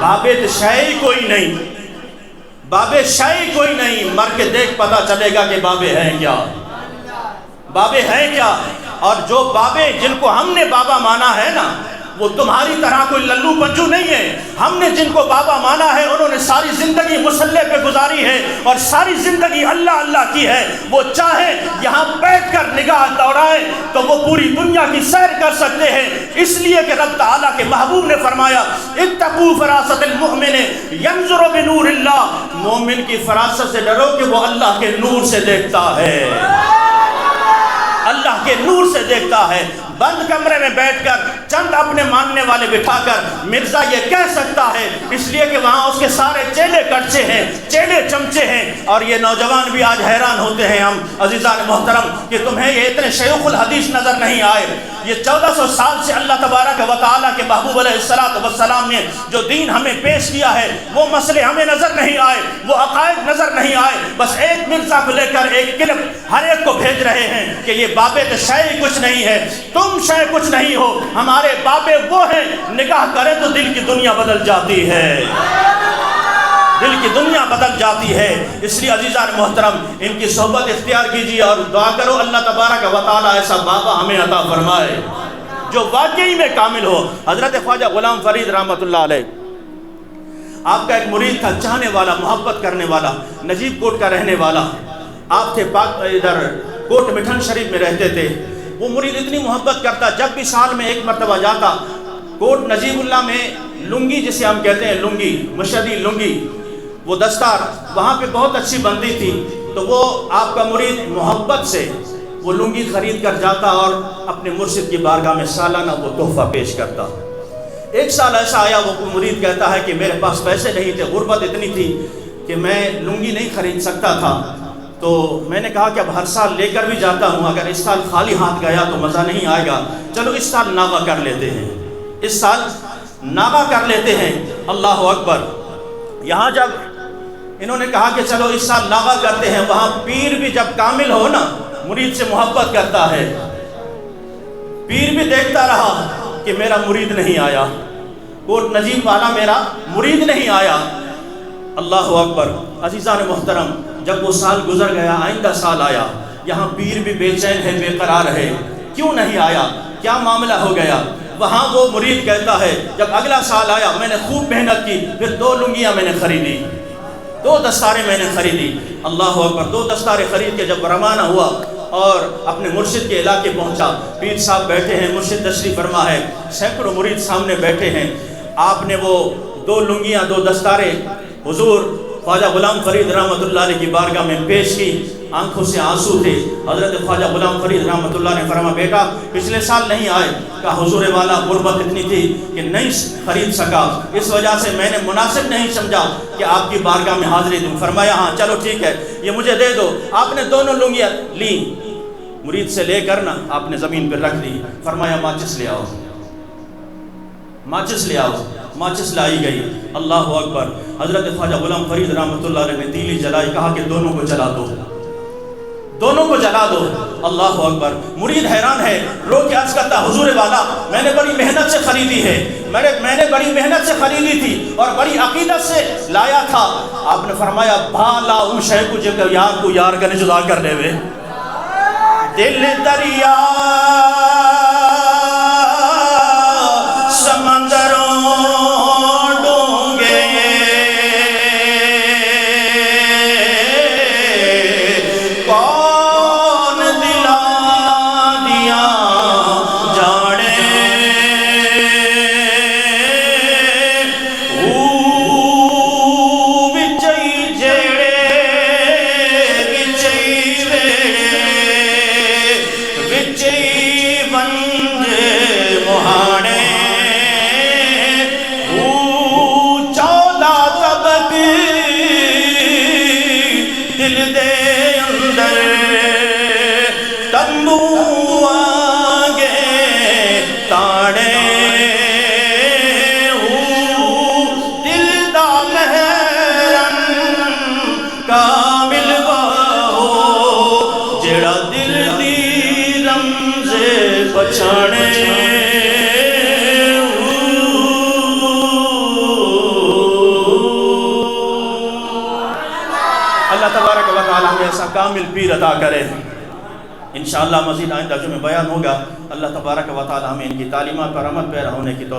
بابے شے کوئی نہیں، بابے شے کوئی نہیں، مر کے دیکھ پتہ چلے گا کہ بابے ہیں کیا، بابے ہیں کیا۔ اور جو بابے جن کو ہم نے بابا مانا ہے نا، وہ تمہاری طرح کوئی للو پنجو نہیں ہے۔ ہم نے جن کو بابا مانا ہے انہوں نے ساری زندگی مصلے پہ گزاری ہے اور ساری زندگی اللہ اللہ کی ہے۔ وہ چاہے یہاں بیٹھ کر نگاہ دوڑائیں تو وہ پوری دنیا کی سیر کر سکتے ہیں، اس لیے کہ رب تعالیٰ کے محبوب نے فرمایا اتقوا فراست المؤمن ینظر بنور اللہ، مومن کی فراست سے ڈرو کہ وہ اللہ کے نور سے دیکھتا ہے، اللہ کے نور سے دیکھتا ہے۔ بند کمرے میں بیٹھ کر چند اپنے ماننے والے بٹھا کر مرزا یہ کہہ سکتا ہے، اس لیے کہ وہاں اس کے سارے چیلے کٹچے ہیں، چیلے چمچے ہیں۔ اور یہ نوجوان بھی آج حیران ہوتے ہیں ہم عزیزان محترم کہ تمہیں یہ اتنے شیوخ الحدیث نظر نہیں آئے۔ یہ 1400 سال سے اللہ تبارک و تعالیٰ کے محبوب علیہ السلام نے جو دین ہمیں پیش کیا ہے وہ مسئلے ہمیں نظر نہیں آئے، وہ عقائد نظر نہیں آئے۔ بس ایک مرزا کو لے کر ایک کلپ ہر ایک کو بھیج رہے ہیں کہ یہ بابے تو شے کچھ نہیں ہے، تم شے کچھ نہیں ہو، ہمارے بابے وہ ہیں۔ نگاہ کرے تو دل کی دنیا بدل جاتی ہے، دل کی دنیا بدل جاتی ہے۔ اس لیے عزیزان محترم ان کی صحبت اختیار کیجیے اور دعا کرو اللہ تبارک و تعالیٰ ایسا بابا ہمیں عطا فرمائے جو واقعی میں کامل ہو۔ حضرت خواجہ غلام فرید رحمۃ اللہ علیہ آپ کا ایک مرید تھا، چاہنے والا، محبت کرنے والا، نجیب کوٹ کا رہنے والا۔ آپ تھے ادھر کوٹ مٹھن شریف میں رہتے تھے۔ وہ مرید اتنی محبت کرتا، جب بھی سال میں ایک مرتبہ جاتا کوٹ نجیب اللہ میں لنگی جسے ہم کہتے ہیں لنگی، مشہدی لنگی، وہ دستار وہاں پہ بہت اچھی بنتی تھی، تو وہ آپ کا مرید محبت سے وہ لنگی خرید کر جاتا اور اپنے مرشد کی بارگاہ میں سالانہ وہ تحفہ پیش کرتا۔ ایک سال ایسا آیا وہ مرید کہتا ہے کہ میرے پاس پیسے نہیں تھے، غربت اتنی تھی کہ میں لنگی نہیں خرید سکتا تھا، تو میں نے کہا کہ اب ہر سال لے کر بھی جاتا ہوں، اگر اس سال خالی ہاتھ گیا تو مزہ نہیں آئے گا، چلو اس سال ناغہ کر لیتے ہیں، اس سال ناغہ کر لیتے ہیں۔ اللہ اکبر۔ یہاں جب انہوں نے کہا کہ چلو اس سال ناغہ کرتے ہیں، وہاں پیر بھی جب کامل ہو نا مرید سے محبت کرتا ہے، پیر بھی دیکھتا رہا کہ میرا مرید نہیں آیا، کوٹ نجیب والا میرا مرید نہیں آیا۔ اللہ اکبر۔ عزیزان محترم جب وہ سال گزر گیا، آئندہ سال آیا، یہاں پیر بھی بے چین ہے، بے قرار ہے، کیوں نہیں آیا، کیا معاملہ ہو گیا؟ وہاں وہ مرید کہتا ہے جب اگلا سال آیا میں نے خوب محنت کی، پھر 2 لنگیاں میں نے خریدی، 2 دستاریں میں نے خریدی۔ اللہ اکبر۔ 2 دستاریں خرید کے جب روانہ ہوا اور اپنے مرشد کے علاقے پہنچا، پیر صاحب بیٹھے ہیں، مرشد تشریف فرما ہے، سینکڑوں مرید سامنے بیٹھے ہیں۔ آپ نے وہ 2 لنگیاں 2 دستاریں حضور خواجہ غلام فرید رحمۃ اللہ علیہ کی بارگاہ میں پیش کی، آنکھوں سے آنسو تھے۔ حضرت خواجہ غلام فرید رحمۃ اللہ نے فرمایا بیٹا پچھلے سال نہیں آئے، کہا حضور والا غربت اتنی تھی کہ نہیں خرید سکا، اس وجہ سے میں نے مناسب نہیں سمجھا کہ آپ کی بارگاہ میں حاضری دوں۔ فرمایا ہاں چلو ٹھیک ہے، یہ مجھے دے دو۔ آپ نے دونوں لنگیاں لی، مرید سے لے کر نا آپ نے زمین پہ رکھ دی، فرمایا ماچس لے آؤ، ماچس لے آؤ، ماچس لائی گئی۔ اللہ اکبر۔ حضرت خواجہ غلام فرید رحمۃ اللہ علیہ نے تیلی جلائی، کہا کہ دونوں کو جلا دو، دونوں کو جلا دو۔ اللہ اکبر۔ مرید حیران ہے، رو کے عرض کرتا حضور والا میں نے بڑی محنت سے خریدی ہے، میں نے بڑی محنت سے خریدی تھی اور بڑی عقیدت سے لایا تھا۔ آپ نے فرمایا بھالا او شے کو جے یار کو یار کنے جدا کر دے وے، دل دریا اللہ تبارک و تعالی ہمیں ایسا کامل پیر عطا کرے. انشاءاللہ مزید آئندہ جو میں بیان ہوگا. اللہ تبارک و تعالی ہمیں ان کی تعلیمات پر عمل پیرا ہونے کی توفیق